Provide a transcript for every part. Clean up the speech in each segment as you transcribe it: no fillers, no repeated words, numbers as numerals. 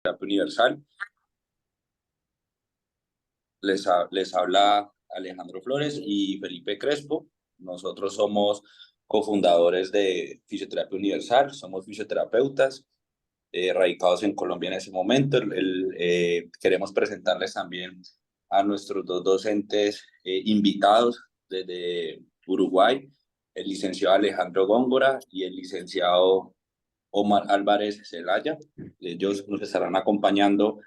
Terapia Universal. Les habla Alejandro Flores y Felipe Crespo. Nosotros somos cofundadores de Fisioterapia Universal, somos fisioterapeutas radicados en Colombia en ese momento. Queremos presentarles también a nuestros dos docentes invitados desde Uruguay, el licenciado Alejandro Góngora y el licenciado Omar Álvarez Zelaya. Ellos nos estarán acompañando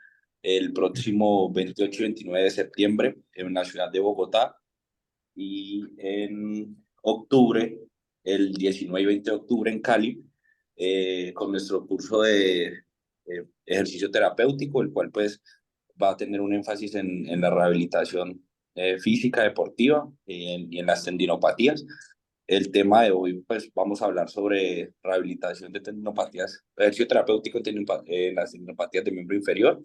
el próximo 28 y 29 de septiembre en la ciudad de Bogotá y en octubre, el 19 y 20 de octubre en Cali, con nuestro curso de ejercicio terapéutico, el cual pues va a tener un énfasis en la rehabilitación física, deportiva y en las tendinopatías. El tema de hoy, pues vamos a hablar sobre rehabilitación de tendinopatías, ejercicio terapéutico en las tendinopatías de miembro inferior.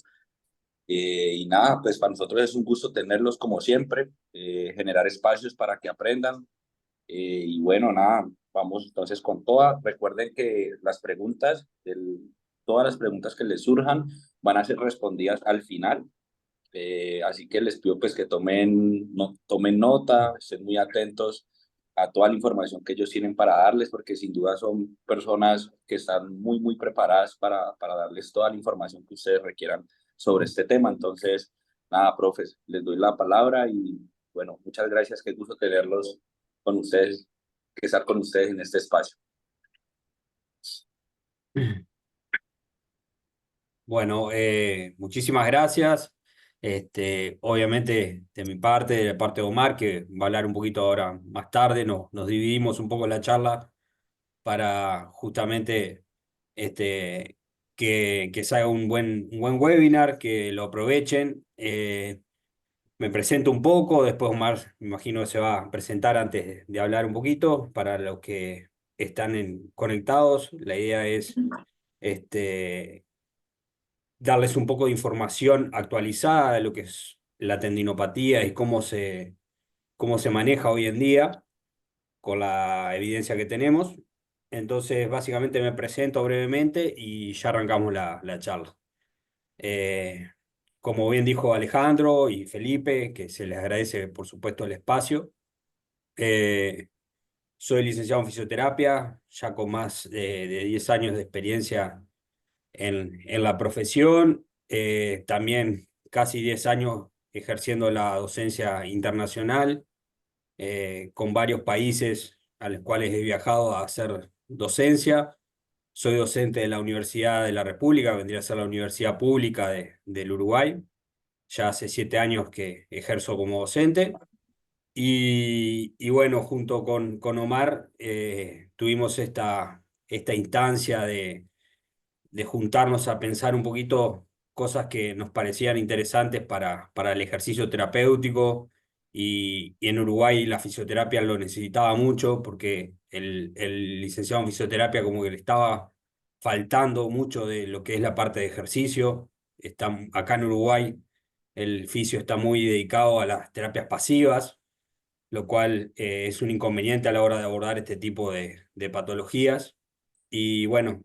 Y nada, pues para nosotros es un gusto tenerlos como siempre, generar espacios para que aprendan. Y bueno, nada, vamos entonces con toda. Recuerden que todas las preguntas que les surjan van a ser respondidas al final. Así que les pido pues que tomen nota, estén muy atentos a toda la información que ellos tienen para darles, porque sin duda son personas que están muy preparadas para darles toda la información que ustedes requieran sobre este tema. Entonces, nada, profes, les doy la palabra y bueno, muchas gracias, qué gusto tenerlos con ustedes, que estar con ustedes en este espacio. Bueno, muchísimas gracias. Obviamente, de mi parte, de la parte de Omar, que va a hablar un poquito ahora más tarde, nos dividimos un poco la charla para justamente que se haga un buen webinar, que lo aprovechen. Me presento un poco, después Omar, me imagino que se va a presentar antes de hablar un poquito para los que están conectados. La idea es este, darles un poco de información actualizada de lo que es la tendinopatía y cómo se maneja hoy en día con la evidencia que tenemos. Entonces, básicamente me presento brevemente y ya arrancamos la charla. Eh, Como bien dijo Alejandro y Felipe, que se les agradece, por supuesto, el espacio. eh, Soy licenciado en fisioterapia, ya con más de 10 años de experiencia en la profesión, también casi 10 años ejerciendo la docencia internacional, con varios países a los cuales he viajado a hacer docencia. Soy docente de la Universidad de la República, vendría a ser la Universidad Pública del Uruguay. Ya hace 7 años que ejerzo como docente. Y bueno, junto con Omar tuvimos esta instancia de juntarnos a pensar un poquito cosas que nos parecían interesantes para el ejercicio terapéutico y en Uruguay la fisioterapia lo necesitaba mucho porque el licenciado en fisioterapia como que le estaba faltando mucho de lo que es la parte de ejercicio. Acá en Uruguay el fisio está muy dedicado a las terapias pasivas, lo cual es un inconveniente a la hora de abordar este tipo de patologías. Y bueno,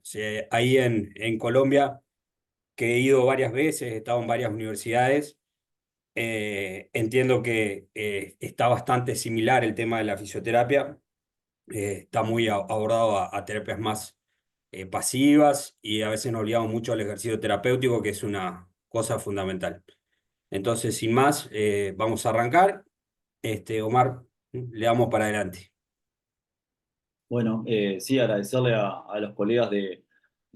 ahí en Colombia, que he ido varias veces, he estado en varias universidades, entiendo que está bastante similar el tema de la fisioterapia. Está muy abordado a terapias más pasivas y a veces nos olvidamos mucho del ejercicio terapéutico, que es una cosa fundamental. Entonces, sin más, vamos a arrancar. Omar, le damos para adelante. Bueno, sí, agradecerle a los colegas de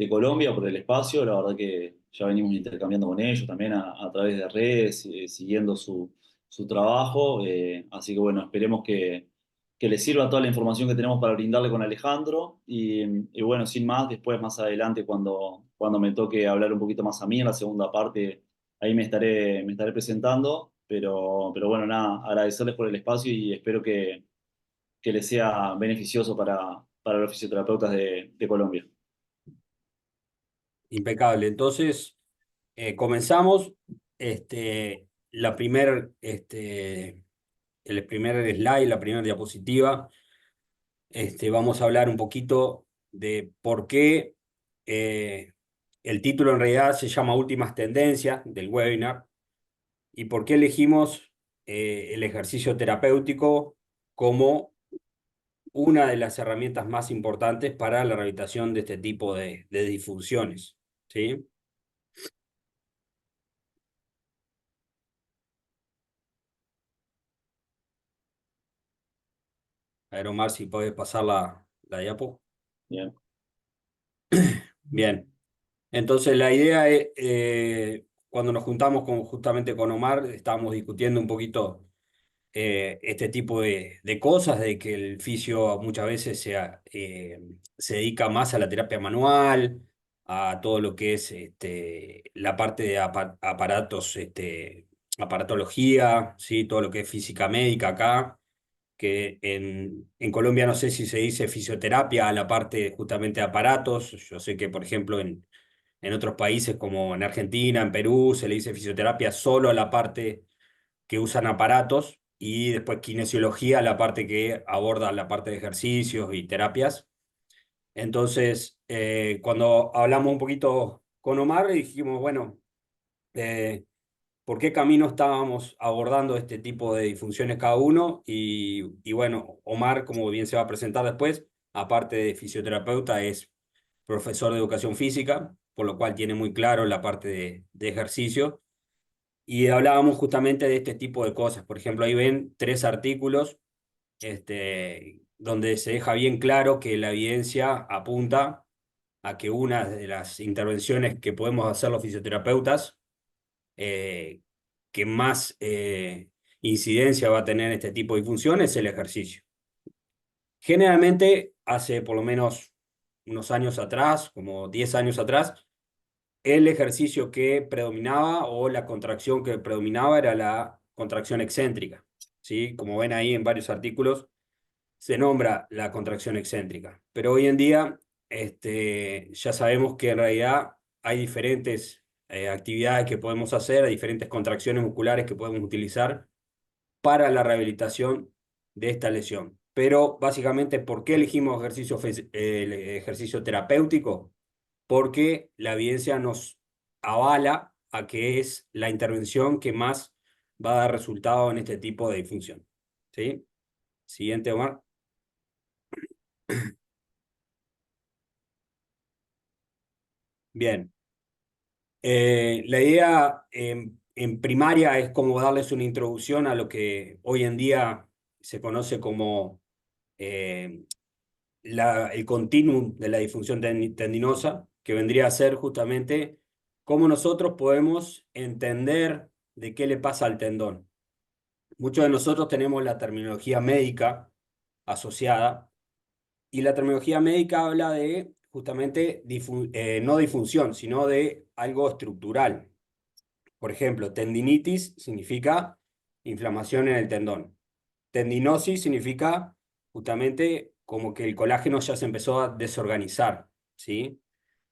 Colombia por el espacio. La verdad que ya venimos intercambiando con ellos también a través de redes, siguiendo su trabajo. Así que bueno, esperemos que les sirva toda la información que tenemos para brindarle con Alejandro. Y bueno, sin más, después más adelante cuando me toque hablar un poquito más a mí en la segunda parte, ahí me estaré presentando. Pero bueno, nada, agradecerles por el espacio y espero que les sea beneficioso para los fisioterapeutas de Colombia. Impecable. Entonces, comenzamos. El primer slide, la primera diapositiva. Vamos a hablar un poquito de por qué el título en realidad se llama Últimas Tendencias del webinar. ¿Y por qué elegimos el ejercicio terapéutico como una de las herramientas más importantes para la rehabilitación de este tipo de disfunciones? ¿Sí? A ver, Omar, si puedes pasar la diapo. Bien. Bien. Entonces, la idea es, cuando nos juntamos justamente con Omar, estábamos discutiendo un poquito este tipo de cosas, de que el fisio muchas veces se dedica más a la terapia manual, a todo lo que es la parte de aparatos, aparatología, ¿sí? Todo lo que es física médica acá, que en Colombia no sé si se dice fisioterapia a la parte justamente de aparatos. Yo sé que, por ejemplo, en otros países como en Argentina, en Perú, se le dice fisioterapia solo a la parte que usan aparatos y después kinesiología, la parte que aborda la parte de ejercicios y terapias. Entonces, cuando hablamos un poquito con Omar, dijimos, bueno, eh, ¿por qué camino estábamos abordando este tipo de disfunciones cada uno? Y bueno, Omar, como bien se va a presentar después, aparte de fisioterapeuta, es profesor de educación física, por lo cual tiene muy claro la parte de ejercicio. Y hablábamos justamente de este tipo de cosas. Por ejemplo, ahí ven 3 artículos donde se deja bien claro que la evidencia apunta a que una de las intervenciones que podemos hacer los fisioterapeutas, eh, que más incidencia va a tener en este tipo de funciones, es el ejercicio. Generalmente, hace por lo menos unos años atrás, como 10 años atrás, el ejercicio que predominaba o la contracción que predominaba era la contracción excéntrica, ¿sí? Como ven ahí en varios artículos, se nombra la contracción excéntrica. Pero hoy en día ya sabemos que en realidad hay diferentes actividades que podemos hacer, hay diferentes contracciones musculares que podemos utilizar para la rehabilitación de esta lesión. Pero básicamente, ¿por qué elegimos el ejercicio terapéutico? Porque la evidencia nos avala a que es la intervención que más va a dar resultado en este tipo de disfunción. ¿Sí? Siguiente, Omar. Bien. La idea en primaria es como darles una introducción a lo que hoy en día se conoce como eh, el continuum de la disfunción tendinosa, que vendría a ser justamente cómo nosotros podemos entender de qué le pasa al tendón. Muchos de nosotros tenemos la terminología médica asociada, y la terminología médica habla de justamente no disfunción, sino de algo estructural. Por ejemplo, tendinitis significa inflamación en el tendón. Tendinosis significa justamente como que el colágeno ya se empezó a desorganizar, ¿sí?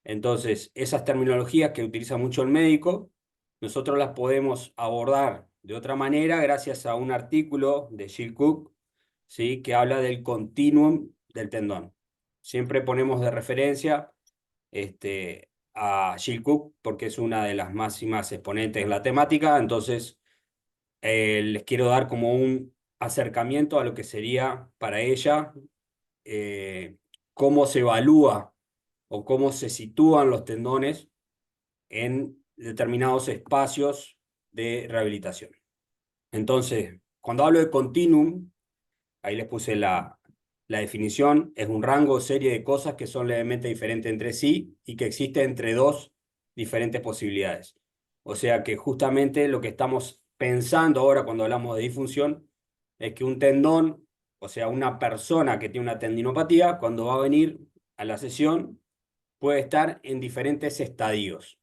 Entonces, esas terminologías que utiliza mucho el médico, nosotros las podemos abordar de otra manera gracias a un artículo de Jill Cook, ¿sí? Que habla del continuum del tendón. Siempre ponemos de referencia a Jill Cook porque es una de las máximas exponentes en la temática. Entonces, les quiero dar como un acercamiento a lo que sería para ella, eh, cómo se evalúa o cómo se sitúan los tendones en determinados espacios de rehabilitación. Entonces, cuando hablo de continuum, ahí les puse la definición, es un rango o serie de cosas que son levemente diferentes entre sí y que existe entre dos diferentes posibilidades. O sea que justamente lo que estamos pensando ahora cuando hablamos de disfunción es que un tendón, o sea, una persona que tiene una tendinopatía, cuando va a venir a la sesión, puede estar en diferentes estadios.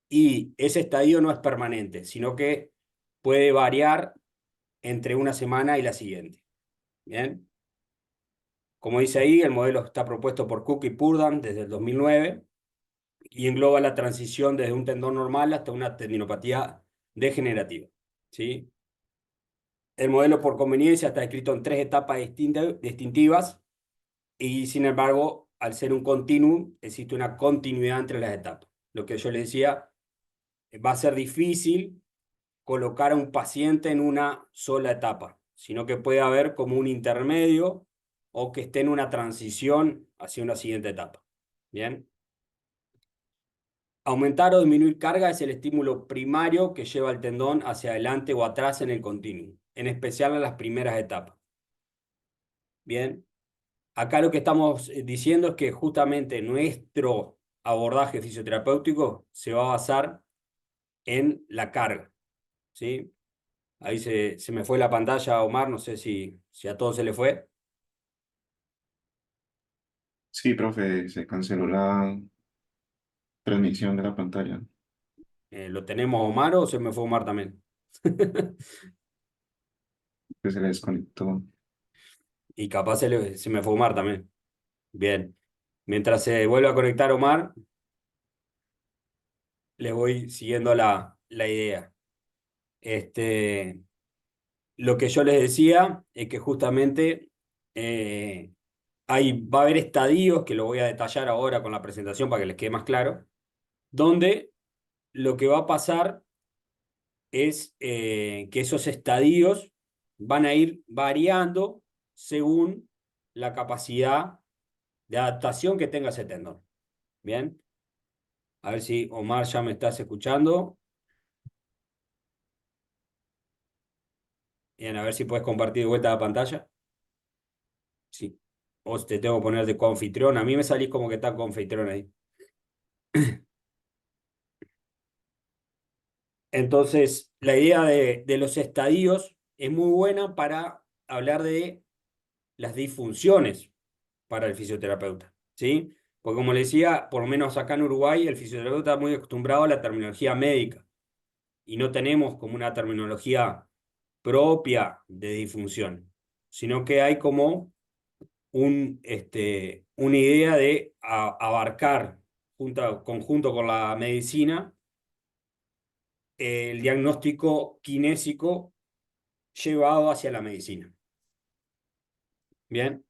Y ese estadio no es permanente, sino que puede variar entre una semana y la siguiente. ¿Bien? Como dice ahí, el modelo está propuesto por Cook y Purdam desde el 2009 y engloba la transición desde un tendón normal hasta una tendinopatía degenerativa, ¿sí? El modelo por conveniencia está escrito en 3 etapas distintivas y, sin embargo, al ser un continuum, existe una continuidad entre las etapas. lo que yo les decía, va a ser difícil colocar a un paciente en una sola etapa, sino que puede haber como un intermedio o que esté en una transición hacia una siguiente etapa. Bien. Aumentar o disminuir carga es el estímulo primario que lleva el tendón hacia adelante o atrás en el continuo, en especial en las primeras etapas. Bien. Acá lo que estamos diciendo es que justamente nuestro abordaje fisioterapéutico se va a basar en la carga, ¿sí? Ahí se me fue la pantalla, Omar, no sé si a todos se le fue. Sí, profe, se canceló la transmisión de la pantalla. ¿Lo tenemos Omar o se me fue Omar también? Que se le desconectó. Y capaz se me fue Omar también. Bien. Mientras se vuelve a conectar Omar, le voy siguiendo la idea. Lo que yo les decía es que justamente eh, va a haber estadios, que lo voy a detallar ahora con la presentación para que les quede más claro, donde lo que va a pasar es que esos estadios van a ir variando según la capacidad de adaptación que tenga ese tendón. Bien, a ver si Omar ya me estás escuchando. Bien, a ver si puedes compartir de vuelta la pantalla. Sí. O te tengo que poner de coanfitrión. A mí me salís como que está coanfitrión ahí. Entonces, la idea de los estadios es muy buena para hablar de las disfunciones para el fisioterapeuta, ¿sí? Porque como le decía, por lo menos acá en Uruguay, el fisioterapeuta está muy acostumbrado a la terminología médica y no tenemos como una terminología propia de disfunción, sino que hay como una idea de abarcar conjunto con la medicina el diagnóstico kinésico llevado hacia la medicina. Bien.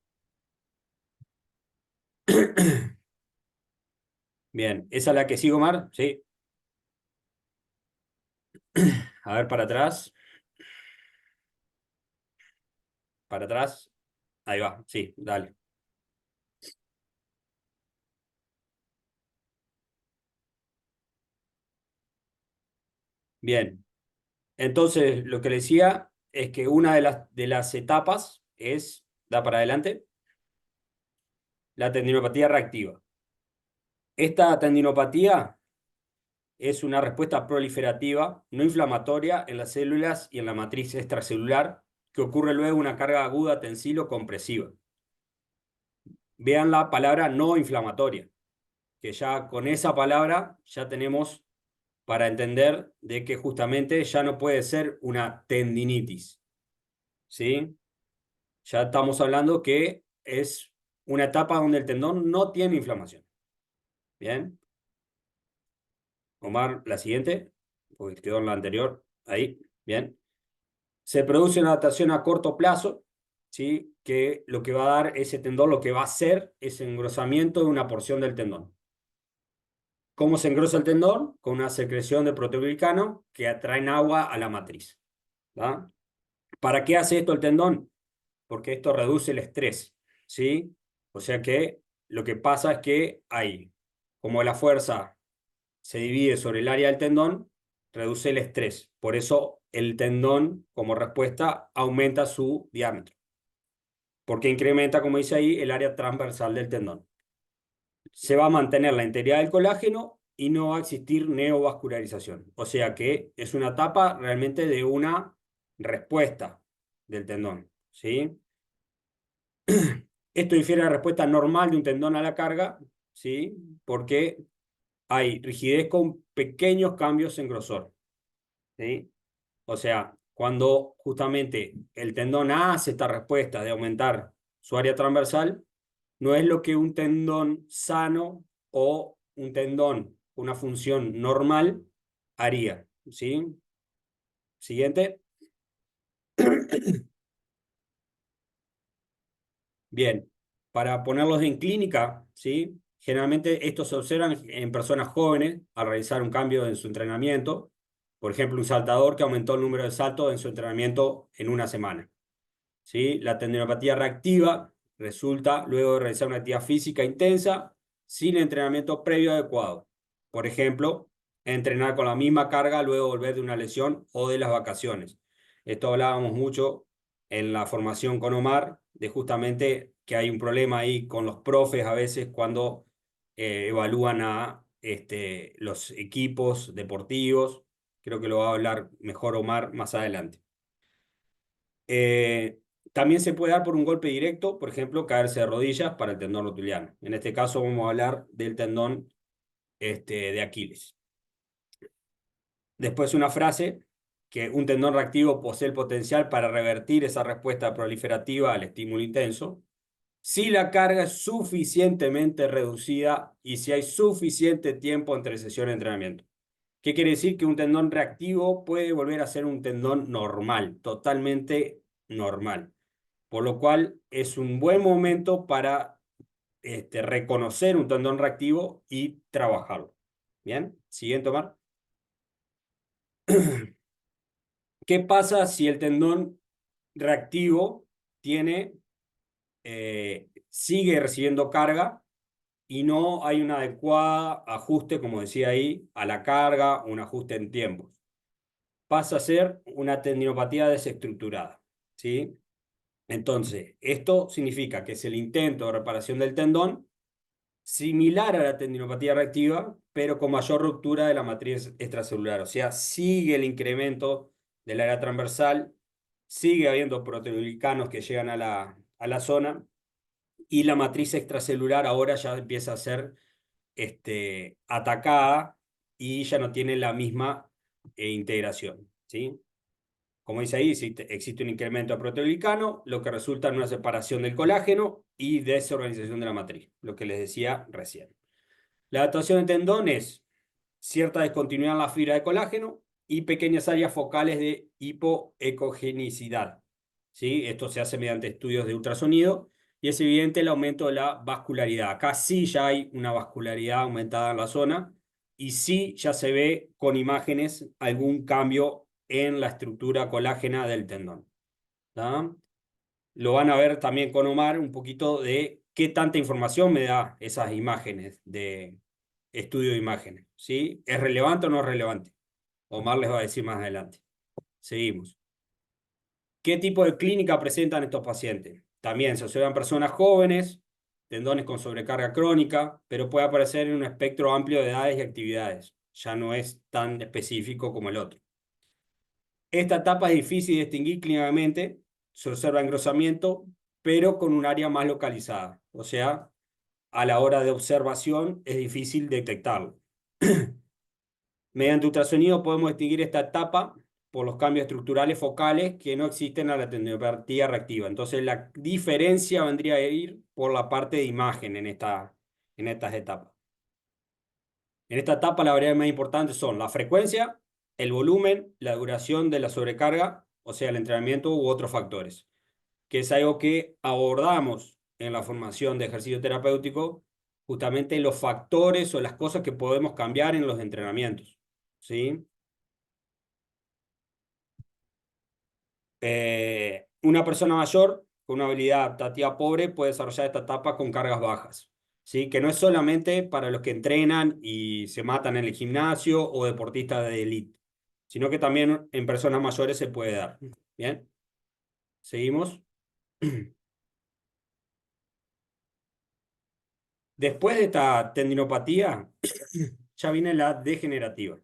Bien, ¿esa es la que sigo, Mar? Sí. A ver, para atrás. Para atrás. Ahí va, sí, dale. Bien. Entonces, lo que le decía es que una de las etapas es, da para adelante, la tendinopatía reactiva. Esta tendinopatía es una respuesta proliferativa, no inflamatoria en las células y en la matriz extracelular, que ocurre luego de una carga aguda tensilo-compresiva. Vean la palabra no inflamatoria, que ya con esa palabra ya tenemos para entender de que justamente ya no puede ser una tendinitis, ¿sí? Ya estamos hablando que es una etapa donde el tendón no tiene inflamación. Bien. Omar, la siguiente, porque quedó en la anterior. Ahí, bien. Se produce una adaptación a corto plazo, ¿sí? Que lo que va a dar ese tendón, lo que va a hacer es engrosamiento de una porción del tendón. ¿Cómo se engrosa el tendón? Con una secreción de proteoglicano que atraen agua a la matriz. ¿Va? ¿Para qué hace esto el tendón? Porque esto reduce el estrés, ¿sí? O sea que lo que pasa es que hay, como la fuerza se divide sobre el área del tendón, reduce el estrés. Por eso el tendón, como respuesta, aumenta su diámetro. Porque incrementa, como dice ahí, el área transversal del tendón. Se va a mantener la integridad del colágeno y no va a existir neovascularización. O sea que es una etapa realmente de una respuesta del tendón, ¿sí? Esto difiere de la respuesta normal de un tendón a la carga, ¿sí? Porque hay rigidez con pequeños cambios en grosor, ¿sí? O sea, cuando justamente el tendón hace esta respuesta de aumentar su área transversal, no es lo que un tendón sano o un tendón con una función normal haría, ¿sí? Siguiente. Bien, para ponerlos en clínica, ¿sí? Generalmente esto se observa en personas jóvenes al realizar un cambio en su entrenamiento. Por ejemplo, un saltador que aumentó el número de saltos en su entrenamiento en una semana. ¿Sí? La tendinopatía reactiva resulta luego de realizar una actividad física intensa sin entrenamiento previo adecuado. Por ejemplo, entrenar con la misma carga luego de volver de una lesión o de las vacaciones. Esto hablábamos mucho en la formación con Omar, de justamente que hay un problema ahí con los profes a veces cuando evalúan a los equipos deportivos. Creo que lo va a hablar mejor Omar más adelante. También se puede dar por un golpe directo, por ejemplo, caerse de rodillas para el tendón rotuliano. En este caso vamos a hablar del tendón de Aquiles. Después una frase, que un tendón reactivo posee el potencial para revertir esa respuesta proliferativa al estímulo intenso, si la carga es suficientemente reducida y si hay suficiente tiempo entre sesión de entrenamiento. ¿Qué quiere decir? Que un tendón reactivo puede volver a ser un tendón normal, totalmente normal. Por lo cual es un buen momento para reconocer un tendón reactivo y trabajarlo. Bien, siguiente, Omar. ¿Qué pasa si el tendón reactivo sigue recibiendo carga y no hay un adecuado ajuste, como decía ahí, a la carga, un ajuste en tiempos? Pasa a ser una tendinopatía desestructurada, ¿sí? Entonces, esto significa que es el intento de reparación del tendón similar a la tendinopatía reactiva, pero con mayor ruptura de la matriz extracelular. O sea, sigue el incremento del área transversal, sigue habiendo proteoglicanos que llegan a la zona, y la matriz extracelular ahora ya empieza a ser atacada y ya no tiene la misma integración, ¿sí? Como dice ahí, existe un incremento de proteoglicano, lo que resulta en una separación del colágeno y desorganización de la matriz, lo que les decía recién. La adaptación de tendón es cierta descontinuidad en la fibra de colágeno y pequeñas áreas focales de hipoecogenicidad, ¿sí? Esto se hace mediante estudios de ultrasonido y es evidente el aumento de la vascularidad. Acá sí ya hay una vascularidad aumentada en la zona y sí ya se ve con imágenes algún cambio en la estructura colágena del tendón, ¿tá? Lo van a ver también con Omar un poquito de qué tanta información me da esas imágenes de estudio de imágenes, ¿sí? ¿Es relevante o no es relevante? Omar les va a decir más adelante. Seguimos. ¿Qué tipo de clínica presentan estos pacientes? También se observan personas jóvenes, tendones con sobrecarga crónica, pero puede aparecer en un espectro amplio de edades y actividades. Ya no es tan específico como el otro. Esta etapa es difícil de distinguir clínicamente, se observa engrosamiento, pero con un área más localizada. O sea, a la hora de observación es difícil detectarlo. Mediante ultrasonido podemos distinguir esta etapa por los cambios estructurales focales que no existen a la tendinopatía reactiva. Entonces la diferencia vendría a ir por la parte de imagen en estas etapas. En esta etapa las variables más importantes son la frecuencia, el volumen, la duración de la sobrecarga, o sea, el entrenamiento u otros factores, que es algo que abordamos en la formación de ejercicio terapéutico, justamente los factores o las cosas que podemos cambiar en los entrenamientos, ¿sí? Una persona mayor con una habilidad adaptativa pobre puede desarrollar esta etapa con cargas bajas, ¿sí? Que no es solamente para los que entrenan y se matan en el gimnasio o deportistas de élite, sino que también en personas mayores se puede dar. Bien, seguimos. Después de esta tendinopatía, ya viene la degenerativa,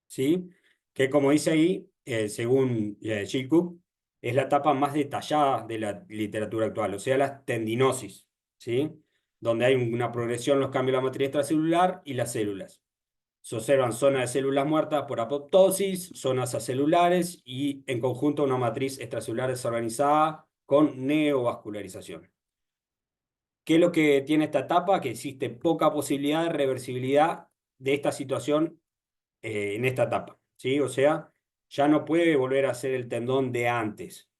¿sí? Que como dice ahí, según Jill Cook, es la etapa más detallada de la literatura actual, o sea, la tendinosis, ¿sí? Donde hay una progresión en los cambios de la matriz extracelular y las células. Se observan zonas de células muertas por apoptosis, zonas acelulares y en conjunto una matriz extracelular desorganizada con neovascularización. ¿Qué es lo que tiene esta etapa? Que existe poca posibilidad de reversibilidad de esta situación en esta etapa, ¿sí? O sea, ya no puede volver a ser el tendón de antes,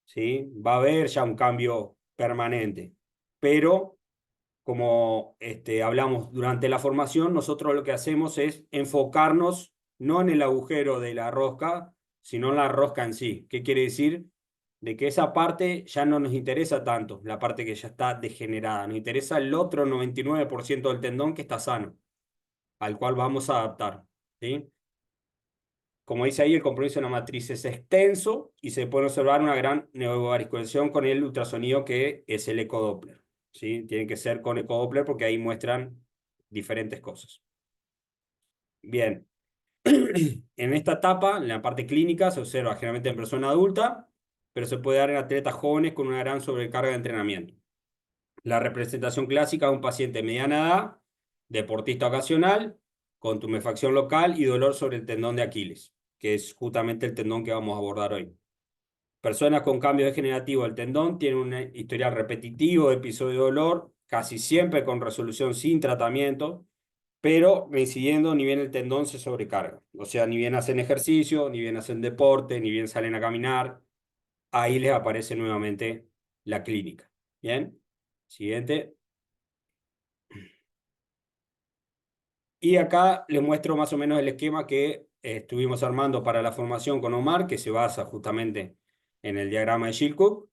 ¿sí? Va a haber ya un cambio permanente, pero como hablamos durante la formación, nosotros lo que hacemos es enfocarnos no en el agujero de la rosca, sino en la rosca en sí. ¿Qué quiere decir? De que esa parte ya no nos interesa tanto, la parte que ya está degenerada. Nos interesa el otro 99% del tendón que está sano, al cual vamos a adaptar. ¿Sí? Como dice ahí, el compromiso de la matriz es extenso y se puede observar una gran neovascularización con el ultrasonido que es el ecodoppler. ¿Sí? Tiene que ser con ecodoppler porque ahí muestran diferentes cosas. Bien. En esta etapa, en la parte clínica, se observa generalmente en persona adulta, pero se puede dar en atletas jóvenes con una gran sobrecarga de entrenamiento. La representación clásica de un paciente de mediana edad, deportista ocasional, con tumefacción local y dolor sobre el tendón de Aquiles, que es justamente el tendón que vamos a abordar hoy. Personas con cambio degenerativo del tendón tienen un historial repetitivo de episodio de dolor, casi siempre con resolución sin tratamiento, pero reincidiendo ni bien el tendón se sobrecarga. O sea, ni bien hacen ejercicio, ni bien hacen deporte, ni bien salen a caminar, ahí les aparece nuevamente la clínica. Bien, siguiente. Y acá les muestro más o menos el esquema que estuvimos armando para la formación con Omar, que se basa justamente en el diagrama de Chilcock,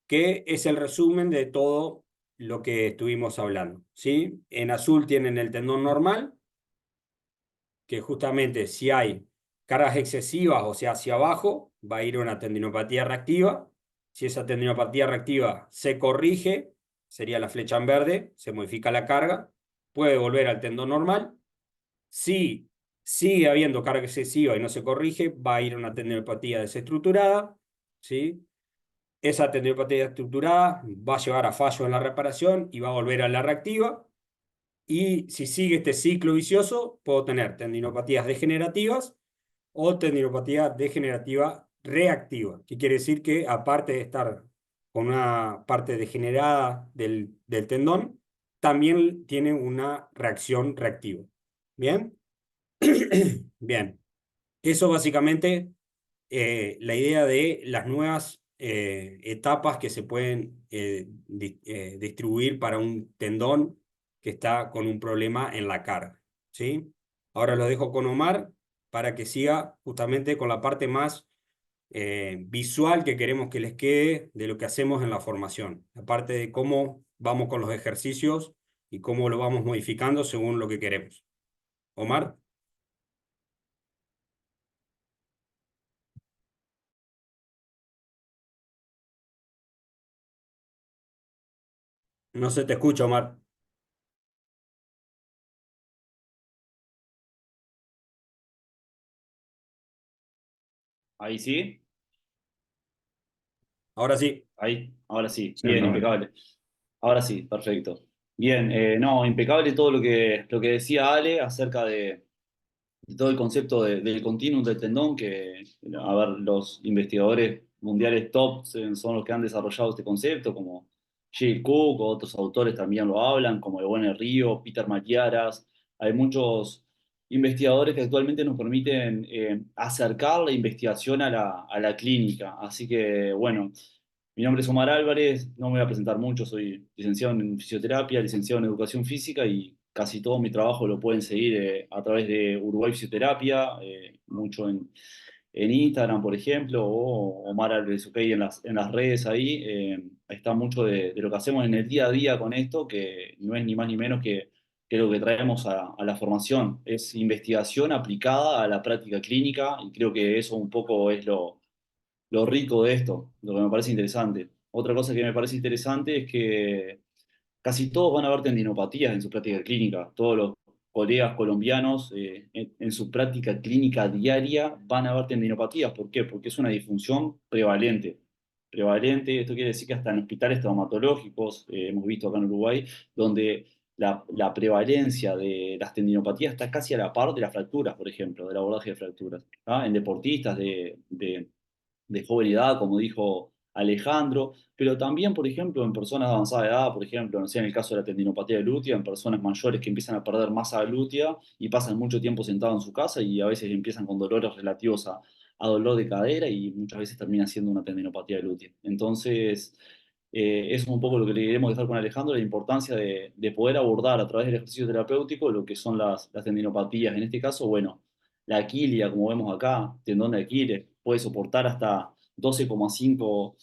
que es el resumen de todo lo que estuvimos hablando. ¿Sí? En azul tienen el tendón normal, que justamente si hay cargas excesivas, o sea, hacia abajo, va a ir una tendinopatía reactiva. Si esa tendinopatía reactiva se corrige, sería la flecha en verde, se modifica la carga, puede volver al tendón normal. Si sigue habiendo carga excesiva y no se corrige, va a ir a una tendinopatía desestructurada, ¿sí? Esa tendinopatía estructurada va a llevar a fallo en la reparación y va a volver a la reactiva. Y si sigue este ciclo vicioso, puedo tener tendinopatías degenerativas o tendinopatía degenerativa reactiva, que quiere decir que aparte de estar con una parte degenerada del tendón, también tiene una reacción reactiva. ¿Bien? Bien. Eso básicamente la idea de las nuevas etapas que se pueden distribuir para un tendón que está con un problema en la carga. ¿Sí? Ahora lo dejo con Omar para que siga justamente con la parte más visual que queremos que les quede de lo que hacemos en la formación. La parte de cómo vamos con los ejercicios y cómo lo vamos modificando según lo que queremos. Omar. No se te escucha, Omar. Ahí sí, Ahora sí. ahí, ahora sí, Sí, bien, profe. impecable. Ahora sí, perfecto. Bien, no, impecable todo lo que decía Ale acerca de todo el concepto del continuum del tendón, que, a ver, los investigadores mundiales top son los que han desarrollado este concepto, como Jill Cook, otros autores también lo hablan, como Ebony Río, Peter Maquiaras. Hay muchos investigadores que actualmente nos permiten acercar la investigación a la clínica. Así que, bueno, mi nombre es Omar Álvarez, no me voy a presentar mucho, soy licenciado en fisioterapia, licenciado en educación física y casi todo mi trabajo lo pueden seguir a través de Uruguay Fisioterapia, mucho en Instagram, por ejemplo, o Omar Álvarez OK en las redes ahí. Ahí está mucho de lo que hacemos en el día a día con esto, que no es ni más ni menos que lo que traemos a la formación. Es investigación aplicada a la práctica clínica y creo que eso un poco es lo rico de esto, lo que me parece interesante. Otra cosa que me parece interesante es que casi todos van a ver tendinopatías en su práctica clínica. Todos los colegas colombianos en su práctica clínica diaria van a ver tendinopatías. ¿Por qué? Porque es una disfunción prevalente. Prevalente, esto quiere decir que hasta en hospitales traumatológicos, hemos visto acá en Uruguay, donde la prevalencia de las tendinopatías está casi a la par de las fracturas, por ejemplo, del abordaje de fracturas. ¿Ah? En deportistas de joven edad, como dijo Alejandro, pero también, por ejemplo, en personas de avanzada edad, por ejemplo, no sé, en el caso de la tendinopatía glútea, en personas mayores que empiezan a perder masa glútea y pasan mucho tiempo sentados en su casa y a veces empiezan con dolores relativos a dolor de cadera y muchas veces termina siendo una tendinopatía glútea. Entonces, Eso es un poco lo que le queremos dejar con Alejandro, la importancia de poder abordar a través del ejercicio terapéutico lo que son las tendinopatías. En este caso, bueno, la aquilia, como vemos acá, tendón de Aquiles, puede soportar hasta 12,5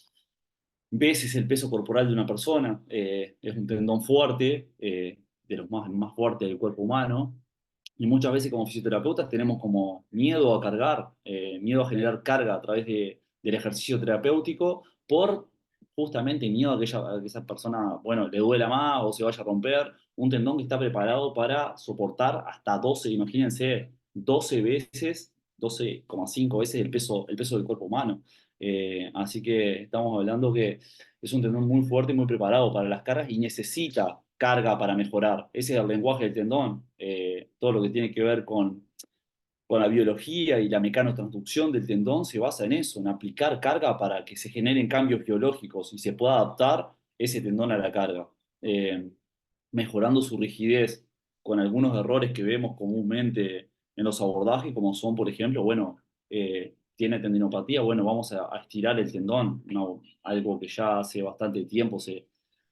veces el peso corporal de una persona. Es un tendón fuerte, de los más fuertes del cuerpo humano. Y muchas veces como fisioterapeutas tenemos como miedo a cargar, miedo a generar carga a través del ejercicio terapéutico por justamente miedo a que esa persona, bueno, le duela más o se vaya a romper. Un tendón que está preparado para soportar hasta 12, imagínense, 12 veces, 12,5 veces el peso del cuerpo humano. Así que estamos hablando que es un tendón muy fuerte y muy preparado para las cargas y necesita carga para mejorar. Ese es el lenguaje del tendón. Todo lo que tiene que ver con la biología y la mecanotransducción del tendón se basa en eso, en aplicar carga para que se generen cambios biológicos y se pueda adaptar ese tendón a la carga, eh, mejorando su rigidez con algunos errores que vemos comúnmente en los abordajes, como son, por ejemplo, bueno, tiene tendinopatía, bueno, vamos a estirar el tendón, algo que ya hace bastante tiempo se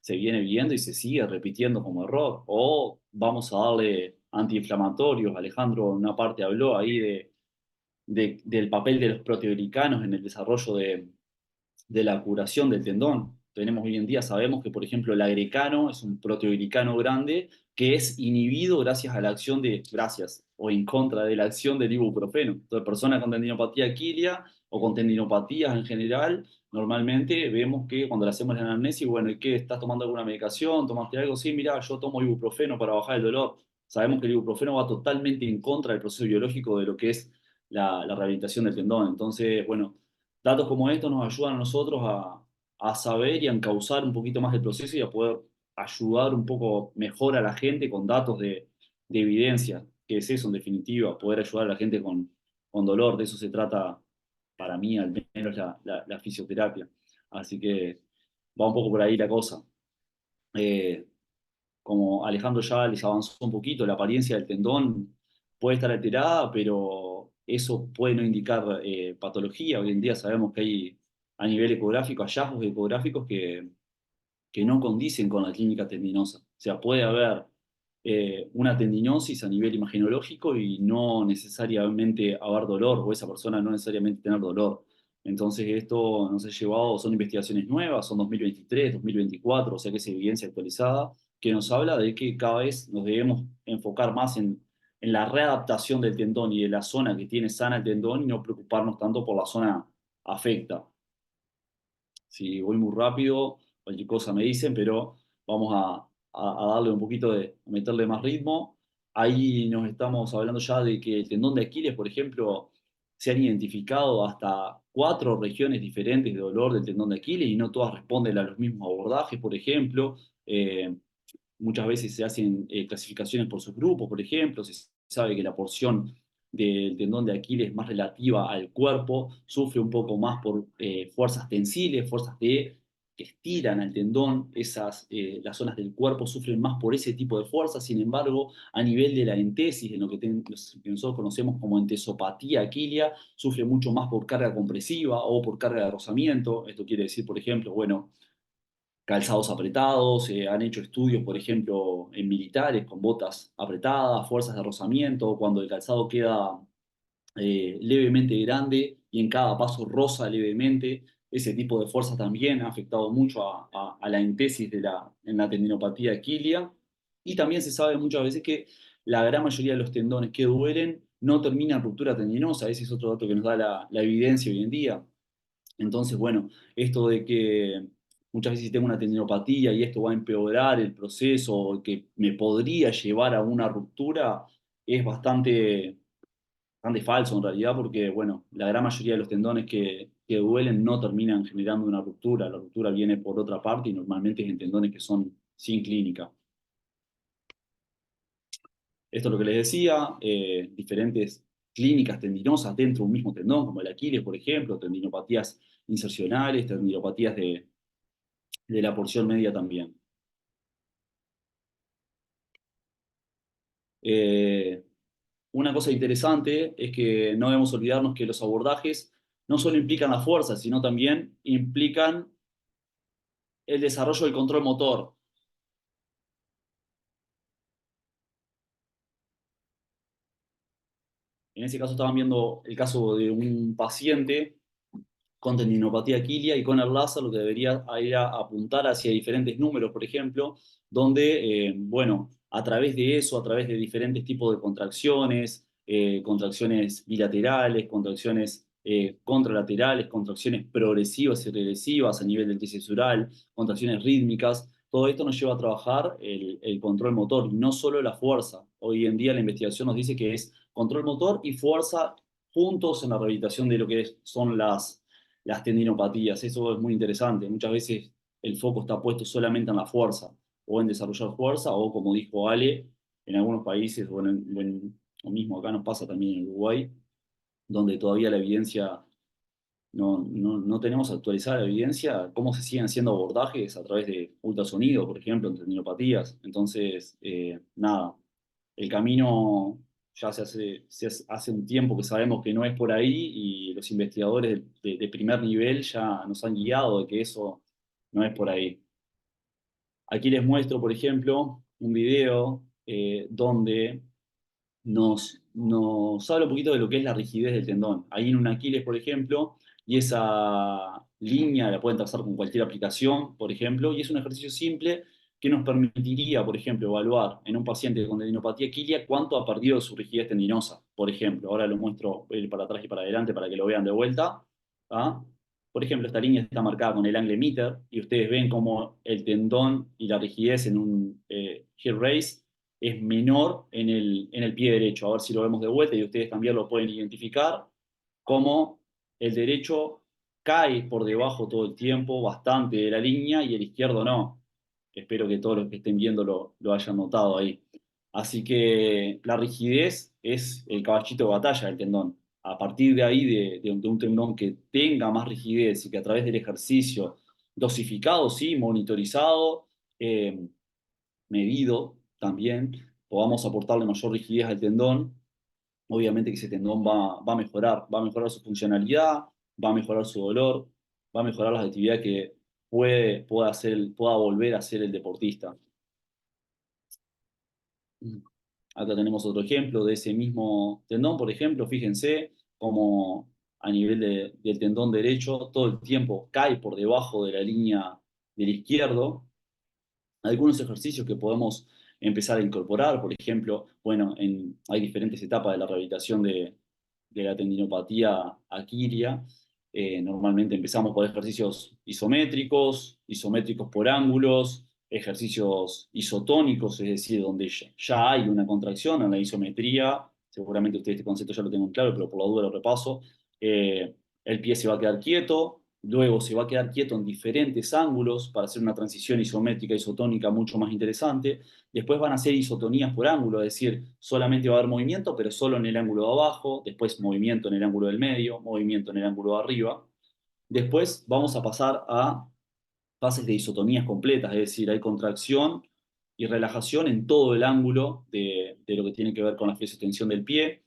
viene viendo y se sigue repitiendo como error. O vamos a darle antiinflamatorios. Alejandro en una parte habló ahí del papel de los proteoglicanos en el desarrollo de la curación del tendón. Tenemos hoy en día, sabemos que, por ejemplo, el agrecano es un proteoglicano grande que es inhibido gracias o en contra de la acción del ibuprofeno. Entonces, personas con tendinopatía aquilia o con tendinopatías en general, normalmente vemos que cuando le hacemos la anamnesis, bueno, ¿y qué? ¿Estás tomando alguna medicación? ¿Tomaste algo? Sí, mira, yo tomo ibuprofeno para bajar el dolor. Sabemos que el ibuprofeno va totalmente en contra del proceso biológico de lo que es la rehabilitación del tendón. Entonces, bueno, datos como estos nos ayudan a nosotros a saber y a encauzar un poquito más el proceso y a poder ayudar un poco mejor a la gente con datos de evidencia, que es eso en definitiva, poder ayudar a la gente con dolor. De eso se trata para mí al menos la fisioterapia. Así que va un poco por ahí la cosa. Eh, Como Alejandro ya les avanzó un poquito, la apariencia del tendón puede estar alterada, pero eso puede no indicar patología. Hoy en día sabemos que hay a nivel ecográfico hallazgos ecográficos que no condicen con la clínica tendinosa. O sea, puede haber una tendinosis a nivel imagenológico y no necesariamente haber dolor, o esa persona no necesariamente tener dolor. Entonces esto nos ha llevado, son investigaciones nuevas, son 2023, 2024, o sea que es evidencia actualizada, que nos habla de que cada vez nos debemos enfocar más en la readaptación del tendón y de la zona que tiene sana el tendón y no preocuparnos tanto por la zona afecta. Si voy muy rápido, cualquier cosa me dicen, pero vamos a darle un poquito a meterle más ritmo. Ahí nos estamos hablando ya de que el tendón de Aquiles, por ejemplo, se han identificado hasta 4 regiones diferentes de dolor del tendón de Aquiles y no todas responden a los mismos abordajes, por ejemplo. Eh, Muchas veces se hacen clasificaciones por subgrupos, por ejemplo, se sabe que la porción del tendón de Aquiles más relativa al cuerpo sufre un poco más por fuerzas tensiles, que estiran al tendón, las zonas del cuerpo sufren más por ese tipo de fuerzas. Sin embargo, a nivel de la entesis, en lo que nosotros conocemos como entesopatía aquilia, sufre mucho más por carga compresiva o por carga de rozamiento. Esto quiere decir, por ejemplo, bueno, calzados apretados, han hecho estudios, por ejemplo, en militares con botas apretadas, fuerzas de rozamiento, cuando el calzado queda levemente grande y en cada paso roza levemente. Ese tipo de fuerza también ha afectado mucho a la entesis en la tendinopatía aquilia. Y también se sabe muchas veces que la gran mayoría de los tendones que duelen no terminan ruptura tendinosa. Ese es otro dato que nos da la evidencia hoy en día. Entonces, bueno, esto de que muchas veces si tengo una tendinopatía y esto va a empeorar el proceso, que me podría llevar a una ruptura, es bastante falso en realidad, porque, bueno, la gran mayoría de los tendones que duelen no terminan generando una ruptura. La ruptura viene por otra parte y normalmente es en tendones que son sin clínica. Esto es lo que les decía, diferentes clínicas tendinosas dentro de un mismo tendón, como el Aquiles, por ejemplo, tendinopatías insercionales, tendinopatías de la porción media también. Eh, una cosa interesante es que no debemos olvidarnos que los abordajes no solo implican la fuerza, sino también implican el desarrollo del control motor. En ese caso estaban viendo el caso de un paciente con tendinopatía quilia y con el láser lo que debería ir a apuntar hacia diferentes números, por ejemplo, donde, bueno, a través de eso, a través de diferentes tipos de contracciones, contracciones bilaterales, contracciones contralaterales, contracciones progresivas y regresivas a nivel del tisural, contracciones rítmicas, todo esto nos lleva a trabajar el control motor, y no solo la fuerza. Hoy en día la investigación nos dice que es control motor y fuerza juntos en la rehabilitación de lo que son las tendinopatías. Eso es muy interesante. Muchas veces el foco está puesto solamente en la fuerza o en desarrollar fuerza o, como dijo Ale, en algunos países o mismo acá nos pasa también en Uruguay, donde todavía la evidencia, no tenemos actualizada la evidencia, cómo se siguen haciendo abordajes a través de ultrasonido, por ejemplo, en tendinopatías. Entonces, nada, el camino ya hace un tiempo que sabemos que no es por ahí y los investigadores de primer nivel ya nos han guiado de que eso no es por ahí. Aquí les muestro, por ejemplo, un video donde nos habla un poquito de lo que es la rigidez del tendón. Ahí en un Aquiles, por ejemplo, y esa línea la pueden trazar con cualquier aplicación, por ejemplo, y es un ejercicio simple que nos permitiría, por ejemplo, evaluar en un paciente con tendinopatía quilia cuánto ha perdido su rigidez tendinosa, por ejemplo. Ahora lo muestro para atrás y para adelante para que lo vean de vuelta. ¿Ah? Por ejemplo, esta línea está marcada con el angle meter y ustedes ven como el tendón y la rigidez en un heel raise es menor en el pie derecho. A ver si lo vemos de vuelta y ustedes también lo pueden identificar, como el derecho cae por debajo todo el tiempo, bastante de la línea, y el izquierdo no. Espero que todos los que estén viendo lo hayan notado ahí. Así que la rigidez es el caballito de batalla del tendón. A partir de ahí, de un tendón que tenga más rigidez y que a través del ejercicio dosificado, sí, monitorizado, medido también, podamos aportarle mayor rigidez al tendón, obviamente que ese tendón va a mejorar su funcionalidad, va a mejorar su dolor, va a mejorar las actividades que pueda volver a hacer el deportista. Acá tenemos otro ejemplo de ese mismo tendón, por ejemplo, fíjense cómo a nivel del tendón derecho todo el tiempo cae por debajo de la línea del izquierdo. Algunos ejercicios que podemos empezar a incorporar, por ejemplo, bueno, hay diferentes etapas de la rehabilitación de la tendinopatía aquilia. Normalmente empezamos por ejercicios isométricos por ángulos, ejercicios isotónicos, es decir, donde ya hay una contracción en la isometría. Seguramente ustedes este concepto ya lo tienen claro, pero por la duda lo repaso. El pie se va a quedar quieto, luego se va a quedar quieto en diferentes ángulos para hacer una transición isométrica, isotónica mucho más interesante. Después van a ser isotonías por ángulo, es decir, solamente va a haber movimiento, pero solo en el ángulo de abajo, después movimiento en el ángulo del medio, movimiento en el ángulo de arriba. Después vamos a pasar a fases de isotonías completas, es decir, hay contracción y relajación en todo el ángulo de lo que tiene que ver con la flexoextensión del pie,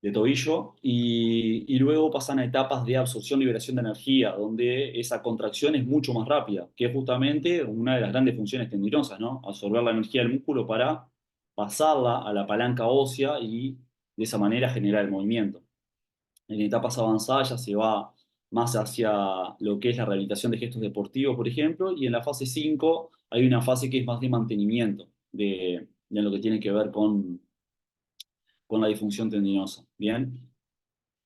de tobillo, y luego pasan a etapas de absorción-liberación de energía, donde esa contracción es mucho más rápida, que es justamente una de las grandes funciones tendinosas, ¿no? Absorber la energía del músculo para pasarla a la palanca ósea y de esa manera generar el movimiento. En etapas avanzadas ya se va más hacia lo que es la rehabilitación de gestos deportivos, por ejemplo, y en la fase 5 hay una fase que es más de mantenimiento, de lo que tiene que ver con la disfunción tendinosa. Bien,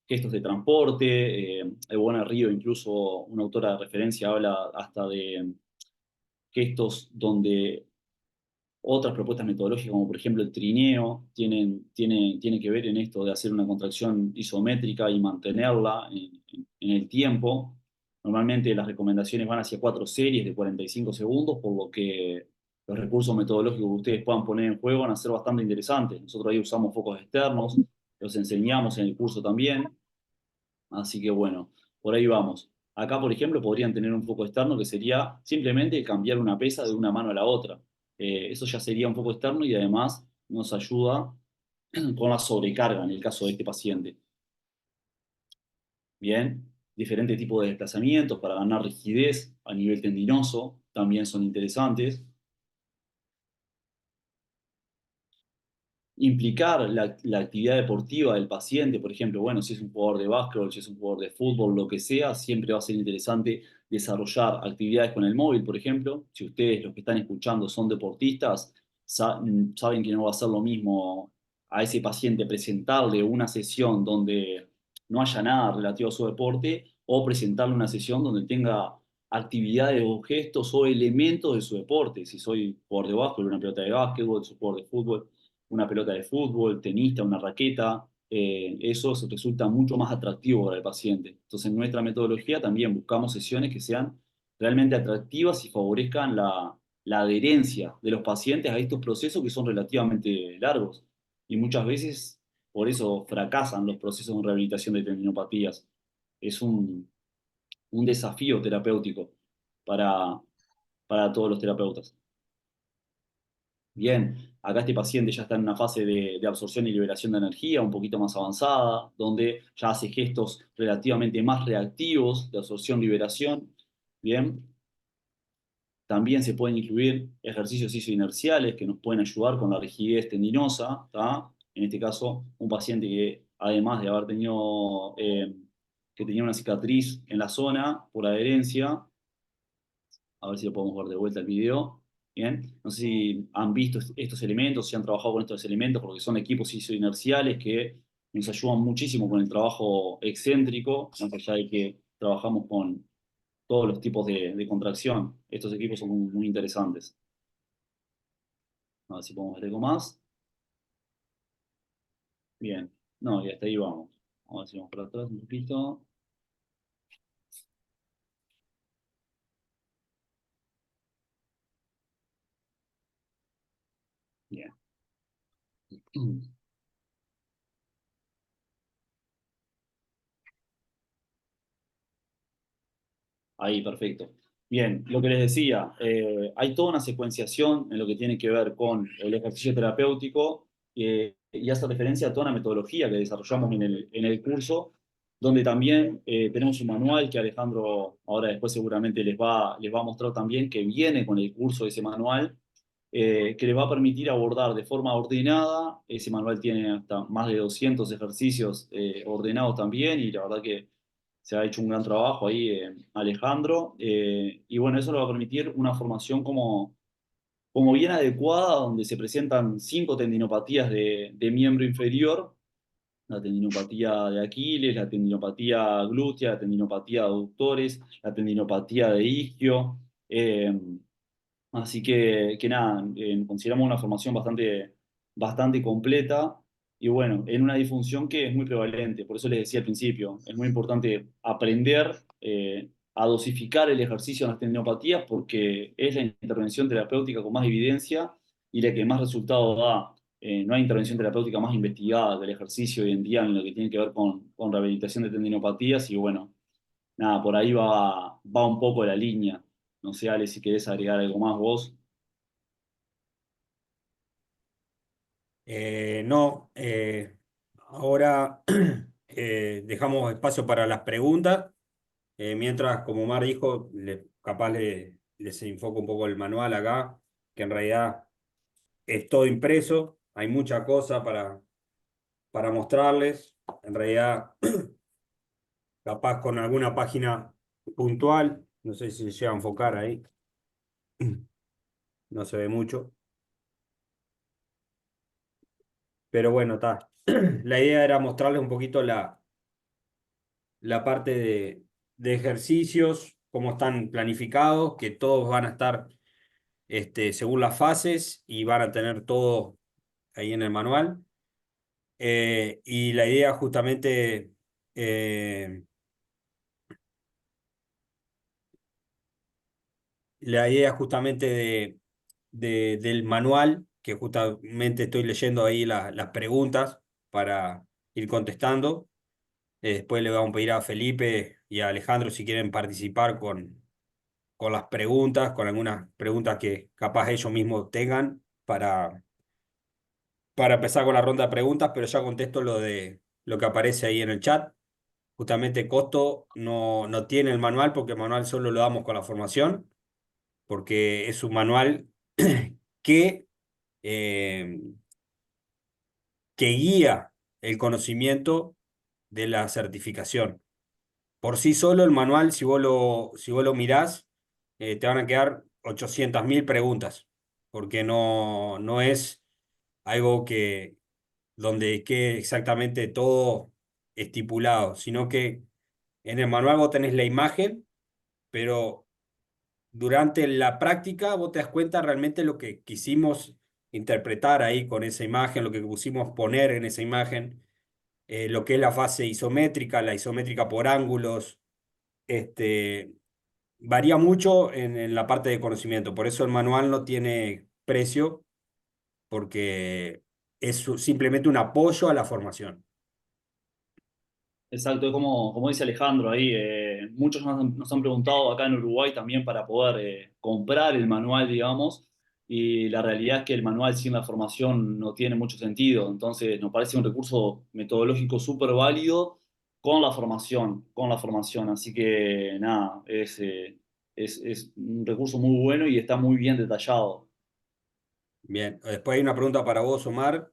gestos de transporte, Ebona Río, incluso una autora de referencia, habla hasta de gestos donde otras propuestas metodológicas, como por ejemplo el trineo, tienen que ver en esto de hacer una contracción isométrica y mantenerla en el tiempo. Normalmente las recomendaciones van hacia 4 series de 45 segundos, por lo que los recursos metodológicos que ustedes puedan poner en juego van a ser bastante interesantes. Nosotros ahí usamos focos externos, los enseñamos en el curso también. Así que bueno, por ahí vamos. Acá, por ejemplo, podrían tener un foco externo que sería simplemente cambiar una pesa de una mano a la otra. Eso ya sería un foco externo y además nos ayuda con la sobrecarga en el caso de este paciente. Bien, diferentes tipos de desplazamientos para ganar rigidez a nivel tendinoso. también son interesantes. Implicar la actividad deportiva del paciente, por ejemplo, bueno, si es un jugador de básquetbol, si es un jugador de fútbol, lo que sea, siempre va a ser interesante desarrollar actividades con el móvil, por ejemplo. Si ustedes, los que están escuchando, son deportistas, saben que no va a ser lo mismo a ese paciente presentarle una sesión donde no haya nada relativo a su deporte o presentarle una sesión donde tenga actividades o gestos o elementos de su deporte. Si soy jugador de básquetbol, una pelota de básquetbol, soy jugador de fútbol, una pelota de fútbol, tenista, una raqueta, eso resulta mucho más atractivo para el paciente. Entonces, en nuestra metodología también buscamos sesiones que sean realmente atractivas y favorezcan la adherencia de los pacientes a estos procesos que son relativamente largos. Y muchas veces, por eso fracasan los procesos de rehabilitación de tendinopatías. Es un desafío terapéutico para, para todos los terapeutas. Bien, acá este paciente ya está en una fase de absorción y liberación de energía un poquito más avanzada, donde ya hace gestos relativamente más reactivos de absorción-liberación. Bien, también se pueden incluir ejercicios isoinerciales que nos pueden ayudar con la rigidez tendinosa, ¿tá? En este caso, un paciente que además de haber tenido, que tenía una cicatriz en la zona por adherencia, a ver si lo podemos ver de vuelta el video. Bien, no sé si han visto estos elementos, si han trabajado con estos elementos, porque son equipos isoinerciales que nos ayudan muchísimo con el trabajo excéntrico, más allá de que trabajamos con todos los tipos de contracción. Estos equipos son muy interesantes. A ver si podemos ver algo más. Bien, no, y hasta ahí vamos. A ver si vamos para atrás un poquito. Bien. Ahí, perfecto. Bien, lo que les decía, hay toda una secuenciación en lo que tiene que ver con el ejercicio terapéutico y hace referencia a toda una metodología que desarrollamos en el curso, donde también tenemos un manual que Alejandro ahora después seguramente les va a mostrar también, que viene con el curso de ese manual, que les va a permitir abordar de forma ordenada. Ese manual tiene hasta más de 200 ejercicios ordenados también y la verdad que se ha hecho un gran trabajo ahí, Alejandro, y bueno, eso le va a permitir una formación como bien adecuada, donde se presentan 5 tendinopatías de miembro inferior: la tendinopatía de Aquiles, la tendinopatía glútea, la tendinopatía de aductores, la tendinopatía de isquio. Así que nada, consideramos una formación bastante completa y bueno, en una disfunción que es muy prevalente. Por eso les decía al principio, es muy importante aprender a dosificar el ejercicio en las tendinopatías, porque es la intervención terapéutica con más evidencia y la que más resultado da. No hay intervención terapéutica más investigada que el ejercicio hoy en día en lo que tiene que ver con rehabilitación de tendinopatías y bueno, nada, por ahí va un poco la línea. No sé, Ale, si querés agregar algo más vos. No, ahora dejamos espacio para las preguntas. Mientras, como Mar dijo, capaz les enfoco un poco el manual acá, que en realidad es todo impreso, hay mucha cosa para mostrarles. En realidad, capaz con alguna página puntual, no sé si se llega a enfocar ahí, no se ve mucho, pero bueno, está. La idea era mostrarles un poquito la parte de ejercicios, cómo están planificados, que todos van a estar según las fases y van a tener todo ahí en el manual. Y la idea justamente, eh, la idea justamente del manual, que justamente estoy leyendo ahí las preguntas para ir contestando. Después le vamos a pedir a Felipe y a Alejandro si quieren participar con las preguntas, con algunas preguntas que capaz ellos mismos tengan para empezar con la ronda de preguntas, pero ya contesto lo de lo que aparece ahí en el chat. Justamente costo no tiene el manual porque el manual solo lo damos con la formación. porque es un manual que, eh, que guía el conocimiento de la certificación. Por sí solo el manual, si vos lo mirás, te van a quedar 800.000 preguntas, porque no es algo que donde quede exactamente todo estipulado, sino que en el manual vos tenés la imagen, pero durante la práctica vos te das cuenta realmente lo que quisimos interpretar ahí con esa imagen, lo que quisimos poner en esa imagen, lo que es la fase isométrica, la isométrica por ángulos, este, varía mucho en la parte de conocimiento. Por eso el manual no tiene precio, porque es simplemente un apoyo a la formación. Exacto, es como dice Alejandro ahí, muchos nos han preguntado acá en Uruguay también para poder comprar el manual, digamos, y la realidad es que el manual sin la formación no tiene mucho sentido, entonces nos parece un recurso metodológico súper válido con la formación, así que nada, es un recurso muy bueno y está muy bien detallado. Bien, después hay una pregunta para vos, Omar,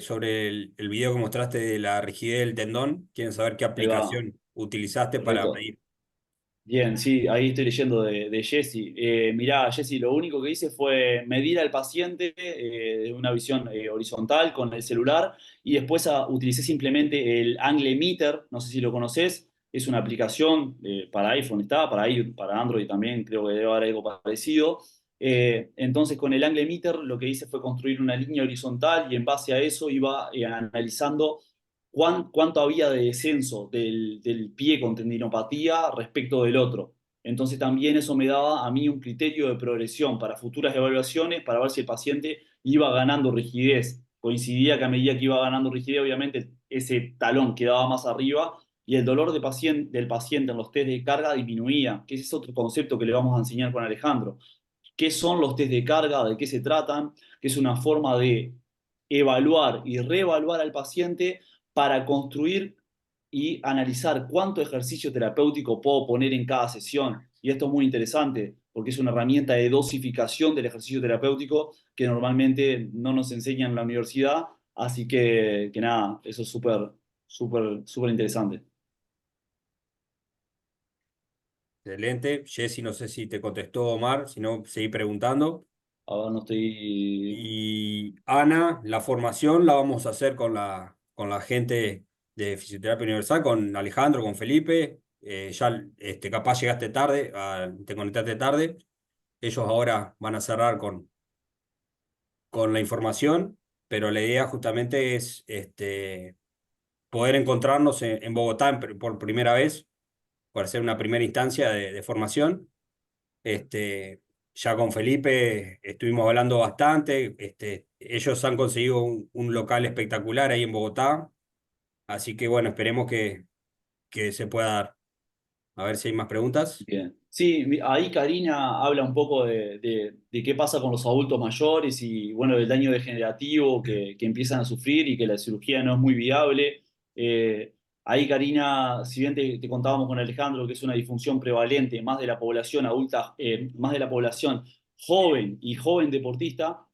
sobre el video que mostraste de la rigidez del tendón. Quieren saber qué Ahí va, aplicación utilizaste para perfecto. medir. Bien, sí, ahí estoy leyendo de Jesse. Mirá, Jesse, lo único que hice fue medir al paciente de una visión horizontal con el celular y después utilicé simplemente el Angle Meter, no sé si lo conoces, es una aplicación para iPhone, está, para Android también, creo que debe haber algo parecido. Entonces con el Angle Meter lo que hice fue construir una línea horizontal y en base a eso iba analizando cuánto había de descenso del pie con tendinopatía respecto del otro. Entonces también eso me daba a mí un criterio de progresión para futuras evaluaciones, para ver si el paciente iba ganando rigidez. Coincidía que a medida que iba ganando rigidez, obviamente ese talón quedaba más arriba y el dolor del paciente en los test de carga disminuía, que ese es otro concepto que le vamos a enseñar con Alejandro. ¿Qué son los test de carga? ¿De qué se tratan? Que es una forma de evaluar y reevaluar al paciente para construir y analizar cuánto ejercicio terapéutico puedo poner en cada sesión. Y esto es muy interesante porque es una herramienta de dosificación del ejercicio terapéutico que normalmente no nos enseñan en la universidad. Así que nada, eso es súper interesante. Excelente. Jessy, no sé si te contestó Omar, si no, seguí preguntando. A ver, no estoy... Y Ana, la formación la vamos a hacer con la gente de Fisioterapia Universal, con Alejandro, con Felipe. Ya capaz llegaste tarde, te conectaste tarde. Ellos ahora van a cerrar con la información, pero la idea justamente es poder encontrarnos en Bogotá por primera vez, para hacer una primera instancia de formación. Este, ya con Felipe estuvimos hablando bastante. Ellos han conseguido un local espectacular ahí en Bogotá, así que bueno, esperemos que se pueda dar. A ver si hay más preguntas. Bien. Sí, ahí Karina habla un poco de qué pasa con los adultos mayores y bueno, del daño degenerativo que empiezan a sufrir y que la cirugía no es muy viable. Eh, Ahí Karina, si bien te contábamos con Alejandro que es una disfunción prevalente más de la población adulta, más de la población joven y joven deportista,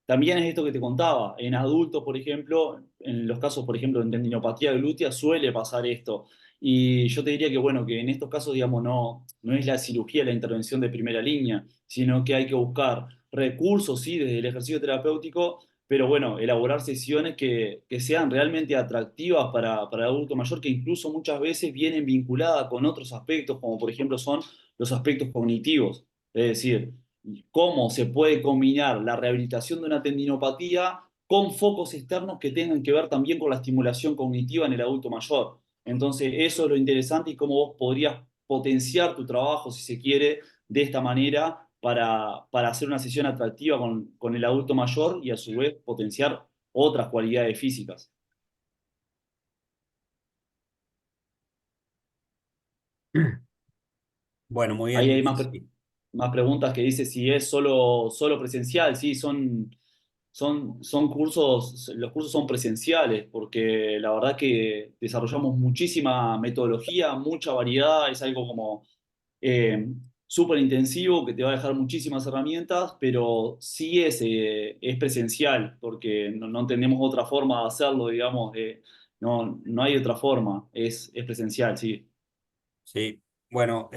también es esto que te contaba. En adultos, por ejemplo, en los casos, por ejemplo, en tendinopatía glútea suele pasar esto. Y yo te diría que, bueno, que en estos casos, digamos, no es la cirugía la intervención de primera línea, sino que hay que buscar recursos, sí, desde el ejercicio terapéutico, pero bueno, elaborar sesiones que sean realmente atractivas para el adulto mayor, que incluso muchas veces vienen vinculadas con otros aspectos, como por ejemplo son los aspectos cognitivos. Es decir, cómo se puede combinar la rehabilitación de una tendinopatía con focos externos que tengan que ver también con la estimulación cognitiva en el adulto mayor. Entonces, eso es lo interesante y cómo vos podrías potenciar tu trabajo, si se quiere, de esta manera para hacer una sesión atractiva con el adulto mayor y a su vez potenciar otras cualidades físicas. Bueno, muy Ahí bien. hay Sí. más preguntas que dice si es solo presencial. Sí, son cursos, los cursos son presenciales, porque la verdad que desarrollamos muchísima metodología, mucha variedad, es algo como eh, súper intensivo, que te va a dejar muchísimas herramientas, pero sí es presencial, porque no entendemos otra forma de hacerlo, digamos, no hay otra forma, es presencial, sí. Sí, bueno,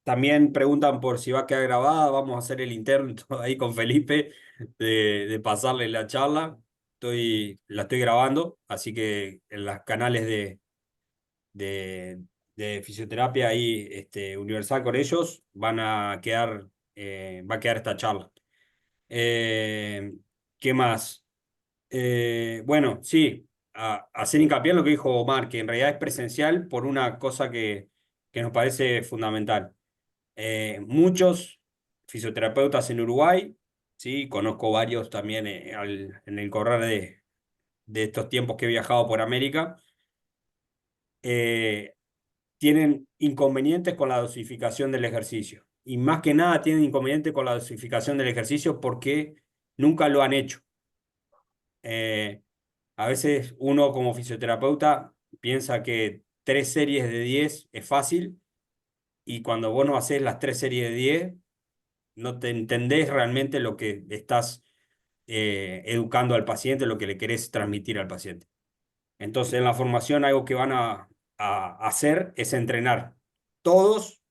también preguntan por si va a quedar grabada. Vamos a hacer el intento ahí con Felipe de pasarle la charla. La estoy grabando, así que en los canales de, de fisioterapia ahí, Universal con ellos, va a quedar esta charla. Eh, ¿Qué más? Bueno, sí, hacer hincapié en lo que dijo Omar, que en realidad es presencial por una cosa que nos parece fundamental. Muchos fisioterapeutas en Uruguay, sí, conozco varios también en el correr de estos tiempos que he viajado por América, eh, tienen inconvenientes con la dosificación del ejercicio. Y más que nada tienen inconvenientes con la dosificación del ejercicio porque nunca lo han hecho. Eh, A veces uno como fisioterapeuta piensa que 3 series de 10 es fácil y cuando vos no haces las 3 series de 10 no te entendés realmente lo que estás educando al paciente, lo que le querés transmitir al paciente. Entonces en la formación algo que van a hacer es entrenar. Todos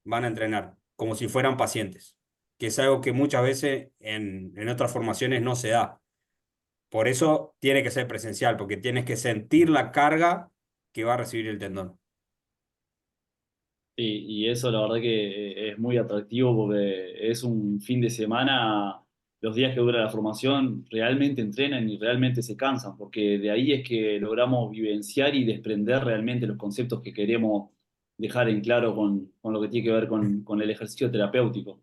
van a entrenar como si fueran pacientes, que es algo que muchas veces en otras formaciones no se da. Por eso tiene que ser presencial, porque tienes que sentir la carga que va a recibir el tendón. Y eso la verdad que es muy atractivo porque es un fin de semana, los días que dura la formación, realmente entrenan y realmente se cansan, porque de ahí es que logramos vivenciar y desprender realmente los conceptos que queremos dejar en claro con lo que tiene que ver con el ejercicio terapéutico.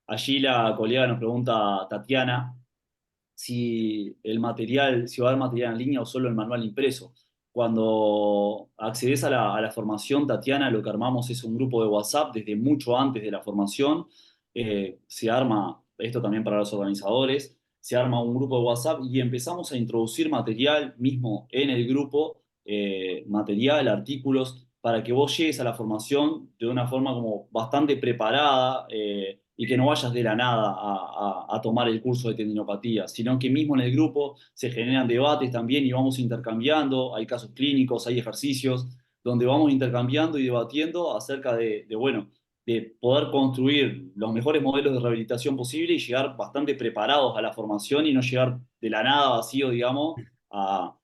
Allí la colega nos pregunta, Tatiana, si va a haber material en línea o solo el manual impreso. Cuando accedes a la formación, Tatiana, lo que armamos es un grupo de WhatsApp desde mucho antes de la formación. Se arma, esto también para los organizadores, se arma un grupo de WhatsApp y empezamos a introducir material mismo en el grupo, material, artículos, para que vos llegues a la formación de una forma como bastante preparada, y que no vayas de la nada a tomar el curso de tendinopatía, sino que mismo en el grupo se generan debates también y vamos intercambiando, hay casos clínicos, hay ejercicios, donde vamos intercambiando y debatiendo acerca bueno, de poder construir los mejores modelos de rehabilitación posible y llegar bastante preparados a la formación y no llegar de la nada vacío, digamos, a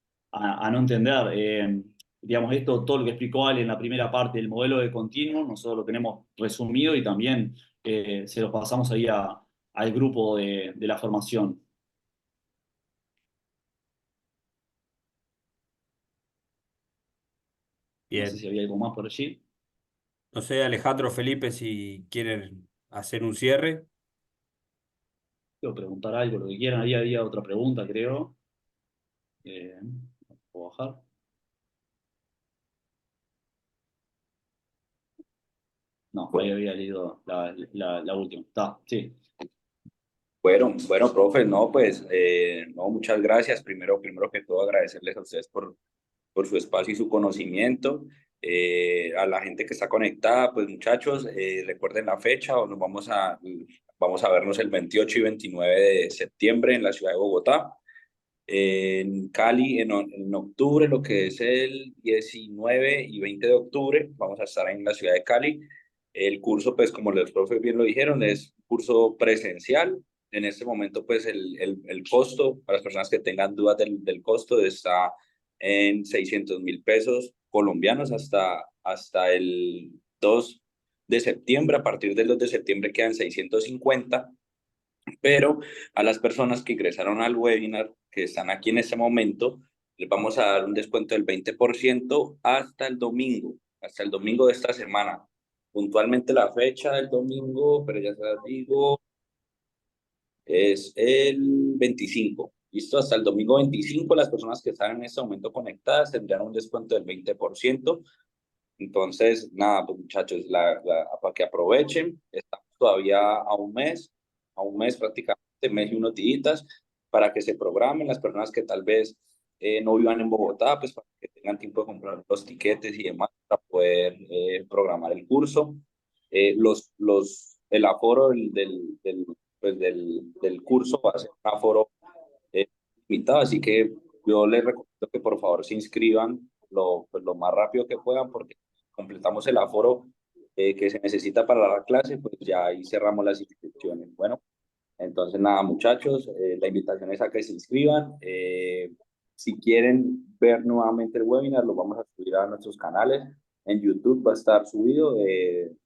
no entender. Digamos, todo lo que explicó Ale en la primera parte del modelo de continuo, nosotros lo tenemos resumido y también se los pasamos ahí al grupo de la formación. No sé Bien. si había algo más por allí. No sé, Alejandro, Felipe, si quieren hacer un cierre. Quiero preguntar algo, lo que quieran. Había otra pregunta, creo. Eh, ¿Puedo bajar? No, ahí Bueno, había leído la última. Está, sí. bueno, profe, no, pues, no, muchas gracias. Primero que todo, agradecerles a ustedes por su espacio y su conocimiento. A la gente que está conectada, pues muchachos, recuerden la fecha, o vamos a vernos el 28 y 29 de septiembre en la ciudad de Bogotá. En Cali, en octubre, lo que es el 19 y 20 de octubre, vamos a estar en la ciudad de Cali. El curso, pues como los profes bien lo dijeron, es un curso presencial. En este momento, pues el costo, para las personas que tengan dudas del costo, está en 600.000 pesos colombianos hasta el 2 de septiembre. A partir del 2 de septiembre quedan 650, pero a las personas que ingresaron al webinar, que están aquí en este momento, les vamos a dar un descuento del 20% hasta el domingo de esta semana. Puntualmente la fecha del domingo, pero ya se las digo, es el 25. ¿Listo? Hasta el domingo 25, las personas que están en este momento conectadas tendrán un descuento del 20%. Entonces, nada, pues muchachos, para que aprovechen, estamos todavía a un mes prácticamente, mes y unos días, para que se programen las personas que tal vez no vivan en Bogotá, pues para que tengan tiempo de comprar los tiquetes y demás para poder programar el curso. el aforo pues del curso va a ser un aforo limitado, así que yo les recomiendo que por favor se inscriban pues lo más rápido que puedan, porque completamos el aforo que se necesita para la clase, pues ya ahí cerramos las inscripciones. Bueno, entonces nada, muchachos, la invitación es a que se inscriban. Si quieren ver nuevamente el webinar, lo vamos a subir a nuestros canales. En YouTube va a estar subido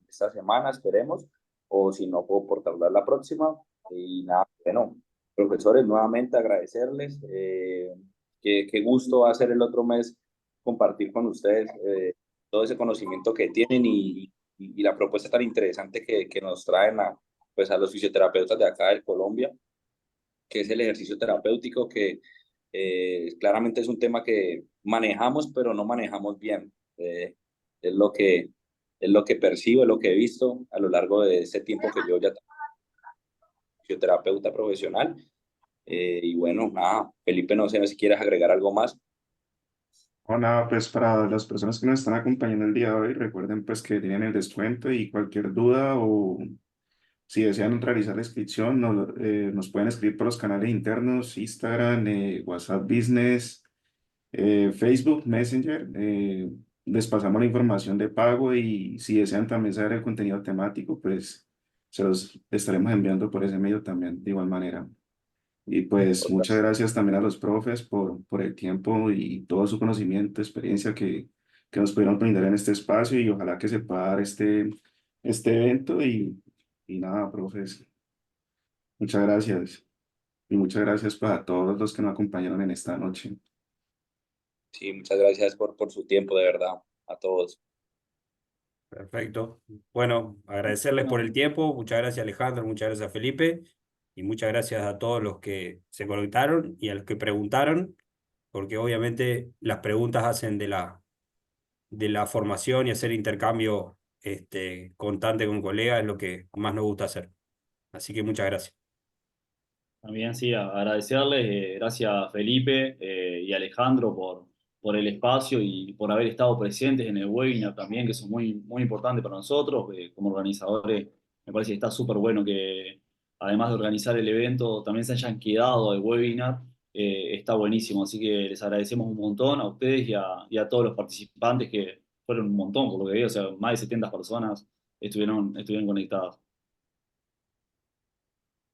esta semana, esperemos, o si no, puedo por tardar la próxima. Y nada, bueno, profesores, nuevamente agradecerles. Qué gusto va a ser el otro mes compartir con ustedes todo ese conocimiento que tienen y la propuesta tan interesante que nos traen pues a los fisioterapeutas de acá de Colombia, que es el ejercicio terapéutico, que claramente es un tema que manejamos, pero no manejamos bien. Es lo que, es lo que percibo, es lo que he visto a lo largo de ese tiempo que yo ya soy fisioterapeuta profesional. Y bueno, nada, Felipe, no sé si quieres agregar algo más. O nada, pues para las personas que nos están acompañando el día de hoy, recuerden pues que tienen el descuento y cualquier duda o si desean realizar la inscripción, nos pueden escribir por los canales internos, Instagram, WhatsApp Business, Facebook, Messenger. Les pasamos la información de pago y si desean también saber el contenido temático, pues se los estaremos enviando por ese medio también, de igual manera. Y pues muchas gracias también a los profes por el tiempo y todo su conocimiento, experiencia que nos pudieron brindar en este espacio y ojalá que se pueda dar este evento y nada, profes, muchas gracias. Y muchas gracias para todos los que nos acompañaron en esta noche. Sí, muchas gracias por su tiempo, de verdad, a todos. Perfecto. Bueno, agradecerles por el tiempo. Muchas gracias, Alejandro. Muchas gracias, Felipe. Y muchas gracias a todos los que se conectaron y a los que preguntaron, porque obviamente las preguntas hacen de la formación y hacer intercambio constante con colegas es lo que más nos gusta hacer. Así que muchas gracias. También sí, agradecerles, gracias Felipe y Alejandro por el espacio y por haber estado presentes en el webinar también, que eso es muy, muy importante para nosotros. Como organizadores, me parece que está súper bueno que además de organizar el evento, también se hayan quedado al webinar. Está buenísimo, así que les agradecemos un montón a ustedes y a todos los participantes que fueron un montón, por lo que veo, o sea, más de 70 personas estuvieron conectadas.